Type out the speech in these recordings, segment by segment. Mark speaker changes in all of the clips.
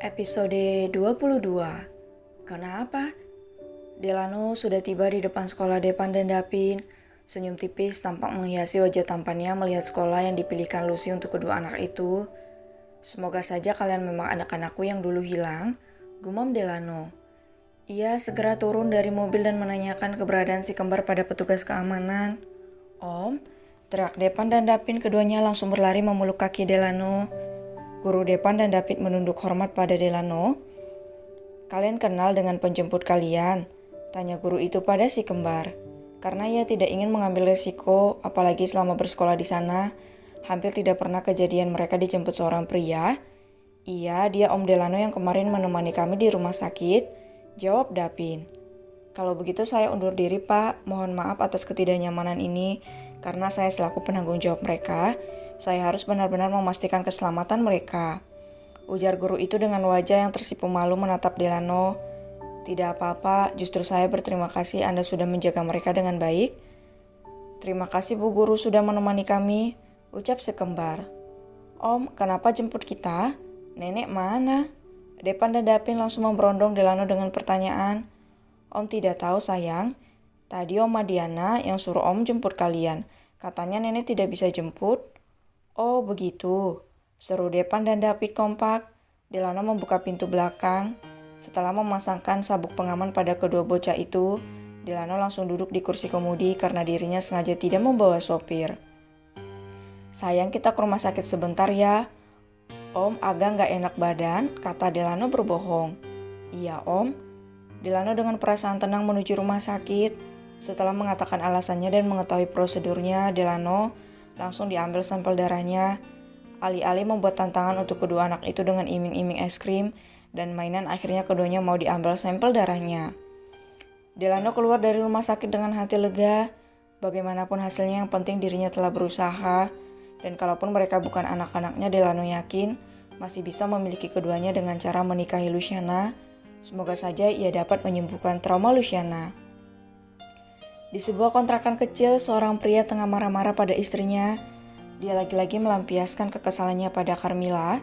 Speaker 1: Episode 22. Kenapa? Delano sudah tiba di depan sekolah Depan dan Dapin. Senyum tipis tampak menghiasi wajah tampannya melihat sekolah yang dipilihkan Lucy untuk kedua anak itu. Semoga saja kalian memang anak-anakku yang dulu hilang, gumam Delano. Ia segera turun dari mobil dan menanyakan keberadaan si kembar pada petugas keamanan. Om, teriak Depan dan Dapin, keduanya langsung berlari memeluk kaki Delano. Guru Depan dan David menunduk hormat pada Delano. Kalian kenal dengan penjemput kalian? Tanya guru itu pada si kembar. Karena ia tidak ingin mengambil risiko, apalagi selama bersekolah di sana, hampir tidak pernah kejadian mereka dijemput seorang pria. Iya, dia Om Delano yang kemarin menemani kami di rumah sakit, jawab Dapin. Kalau begitu saya undur diri Pak, mohon maaf atas ketidaknyamanan ini, karena saya selaku penanggung jawab mereka, saya harus benar-benar memastikan keselamatan mereka. Ujar guru itu dengan wajah yang tersipu malu menatap Delano. Tidak apa-apa, justru saya berterima kasih Anda sudah menjaga mereka dengan baik. Terima kasih Bu Guru sudah menemani kami, ucap si kembar. Om, kenapa jemput kita? Nenek mana? Depan dan Dapin langsung memberondong Delano dengan pertanyaan. Om tidak tahu sayang, tadi Oma Diana yang suruh Om jemput kalian. Katanya nenek tidak bisa jemput. Oh begitu, seru Depan dan David kompak. Delano membuka pintu belakang. Setelah memasangkan sabuk pengaman pada kedua bocah itu, Delano langsung duduk di kursi kemudi karena dirinya sengaja tidak membawa sopir. Sayang kita ke rumah sakit sebentar ya. Om agak gak enak badan, kata Delano berbohong. Iya Om. Delano dengan perasaan tenang menuju rumah sakit. Setelah mengatakan alasannya dan mengetahui prosedurnya, Delano langsung diambil sampel darahnya. Alih-alih membuat tantangan untuk kedua anak itu dengan iming-iming es krim dan mainan, akhirnya keduanya mau diambil sampel darahnya. Delano keluar dari rumah sakit dengan hati lega. Bagaimanapun hasilnya, yang penting dirinya telah berusaha. Dan kalaupun mereka bukan anak-anaknya, Delano yakin masih bisa memiliki keduanya dengan cara menikahi Luciana. Semoga saja ia dapat menyembuhkan trauma Luciana. Di sebuah kontrakan kecil, seorang pria tengah marah-marah pada istrinya. Dia lagi-lagi melampiaskan kekesalannya pada Carmilla.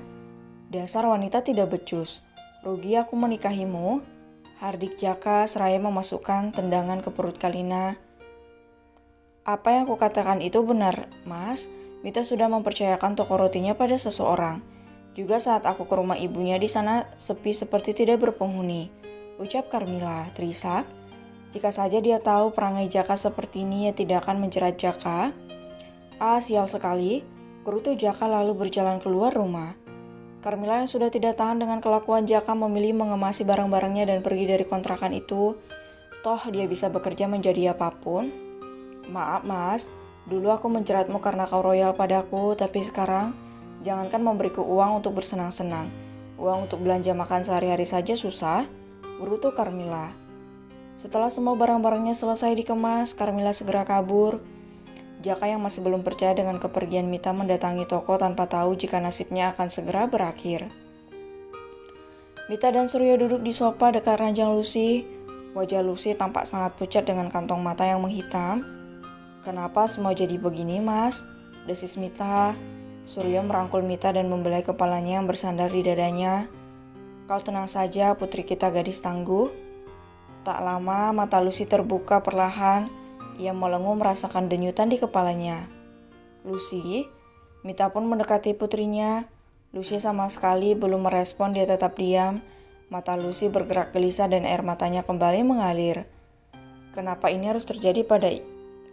Speaker 1: Dasar wanita tidak becus. Rugi aku menikahimu. Hardik Jaka seraya memasukkan tendangan ke perut Kalina. Apa yang aku katakan itu benar, Mas. Mita sudah mempercayakan toko rotinya pada seseorang. Juga saat aku ke rumah ibunya di sana sepi seperti tidak berpenghuni. Ucap Carmilla terisak. Jika saja dia tahu perangai Jaka seperti ini, ia tidak akan menjerat Jaka. Ah, sial sekali. Gerutu Jaka lalu berjalan keluar rumah. Carmilla yang sudah tidak tahan dengan kelakuan Jaka memilih mengemasi barang-barangnya dan pergi dari kontrakan itu. Toh dia bisa bekerja menjadi apapun. Maaf Mas, dulu aku menjeratmu karena kau royal padaku, tapi sekarang jangankan memberiku uang untuk bersenang-senang. Uang untuk belanja makan sehari-hari saja susah. Gerutu Carmilla. Setelah semua barang-barangnya selesai dikemas, Carmilla segera kabur. Jaka yang masih belum percaya dengan kepergian Mita mendatangi toko tanpa tahu jika nasibnya akan segera berakhir. Mita dan Suryo duduk di sofa dekat ranjang Lucy. Wajah Lucy tampak sangat pucat dengan kantong mata yang menghitam. Kenapa semua jadi begini Mas? Desis Mita. Suryo merangkul Mita dan membelai kepalanya yang bersandar di dadanya. Kau tenang saja putri kita gadis tangguh. Tak lama mata Lucy terbuka perlahan. Ia melenguh merasakan denyutan di kepalanya. Lucy, Mita pun mendekati putrinya. Lucy sama sekali belum merespon, dia tetap diam. Mata Lucy bergerak gelisah dan air matanya kembali mengalir. Kenapa ini harus terjadi pada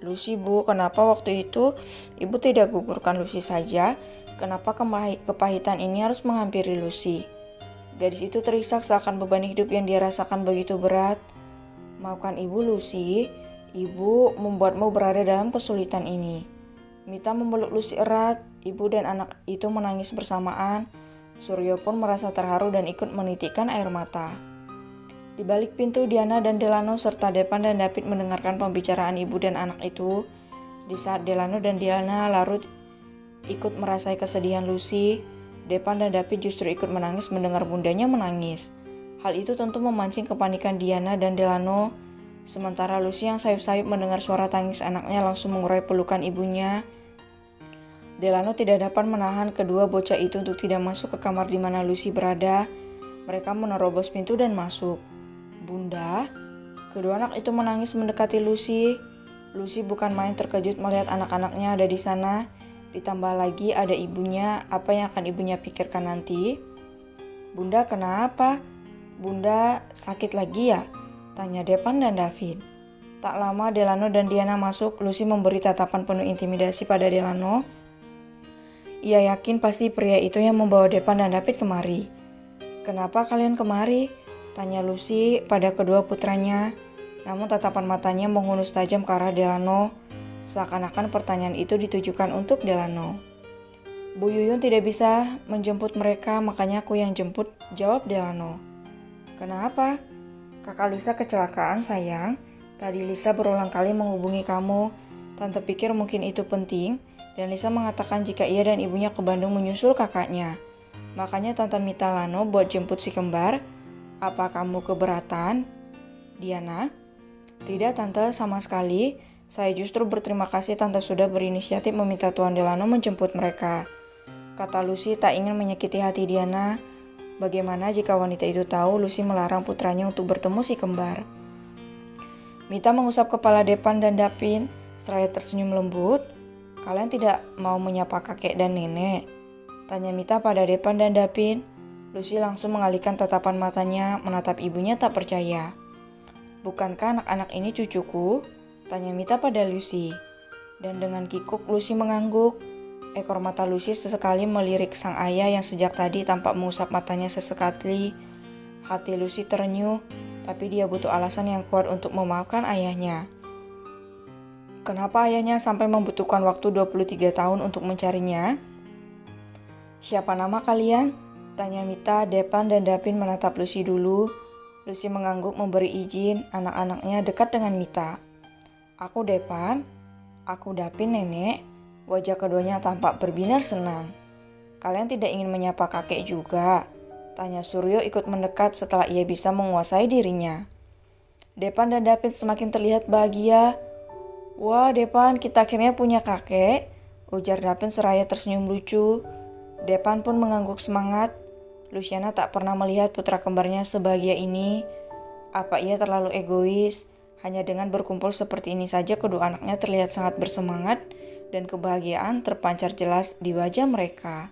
Speaker 1: Lucy, Bu? Kenapa waktu itu ibu tidak gugurkan Lucy saja? Kenapa kepahitan ini harus menghampiri Lucy? Gadis itu terisak seakan beban hidup yang dia rasakan begitu berat. Maafkan ibu Lucy. Ibu membuatmu berada dalam kesulitan ini. Mita memeluk Lucy erat. Ibu dan anak itu menangis bersamaan. Suryo pun merasa terharu dan ikut menitikkan air mata. Di balik pintu, Diana dan Delano serta Depan dan David mendengarkan pembicaraan ibu dan anak itu. Di saat Delano dan Diana larut ikut merasai kesedihan Lucy, Depan dan David justru ikut menangis mendengar bundanya menangis. Hal itu tentu memancing kepanikan Diana dan Delano. Sementara Lucy yang sayup-sayup mendengar suara tangis anaknya langsung mengurai pelukan ibunya. Delano tidak dapat menahan kedua bocah itu untuk tidak masuk ke kamar di mana Lucy berada. Mereka menerobos pintu dan masuk. "Bunda?" Kedua anak itu menangis mendekati Lucy. Lucy bukan main terkejut melihat anak-anaknya ada di sana. Ditambah lagi ada ibunya, apa yang akan ibunya pikirkan nanti? "Bunda, kenapa? Bunda sakit lagi ya?" tanya Depan dan David. Tak lama Delano dan Diana masuk. Lucy memberi tatapan penuh intimidasi pada Delano. Ia yakin pasti pria itu yang membawa Depan dan David kemari. "Kenapa kalian kemari?" tanya Lucy pada kedua putranya. Namun tatapan matanya menghunus tajam ke arah Delano. Seakan-akan pertanyaan itu ditujukan untuk Delano. "Bu Yuyun tidak bisa menjemput mereka, makanya aku yang jemput," jawab Delano. "Kenapa?" "Kakak Lisa kecelakaan, sayang. Tadi Lisa berulang kali menghubungi kamu. Tante pikir mungkin itu penting, dan Lisa mengatakan jika ia dan ibunya ke Bandung menyusul kakaknya. Makanya Tante minta Lano buat jemput si kembar. Apa kamu keberatan?" "Diana?" "Tidak Tante, sama sekali. Saya justru berterima kasih Tante sudah berinisiatif meminta Tuan Delano menjemput mereka," kata Lucy tak ingin menyakiti hati Diana. Bagaimana jika wanita itu tahu Lucy melarang putranya untuk bertemu si kembar? Mita mengusap kepala Depan dan David seraya tersenyum lembut. "Kalian tidak mau menyapa kakek dan nenek?" tanya Mita pada Depan dan David. Lucy langsung mengalihkan tatapan matanya menatap ibunya tak percaya. "Bukankah anak-anak ini cucuku?" tanya Mita pada Lucy. Dan dengan kikuk Lucy mengangguk. Ekor mata Lucy sesekali melirik sang ayah yang sejak tadi tampak mengusap matanya sesekali. Hati Lucy terenyuh, tapi dia butuh alasan yang kuat untuk memaafkan ayahnya. Kenapa ayahnya sampai membutuhkan waktu 23 tahun untuk mencarinya? "Siapa nama kalian?" tanya Mita. Depan dan David menatap Lucy dulu. Lucy mengangguk memberi izin. Anak-anaknya dekat dengan Mita. "Aku Depan." "Aku David, nenek." Wajah keduanya tampak berbinar senang. "Kalian tidak ingin menyapa kakek juga?" tanya Suryo ikut mendekat setelah ia bisa menguasai dirinya. Depan dan David semakin terlihat bahagia. "Wah Depan, kita akhirnya punya kakek," ujar David seraya tersenyum lucu. Depan pun mengangguk semangat. Luciana tak pernah melihat putra kembarnya sebahagia ini. Apa ia terlalu egois? Hanya dengan berkumpul seperti ini saja kedua anaknya terlihat sangat bersemangat dan kebahagiaan terpancar jelas di wajah mereka.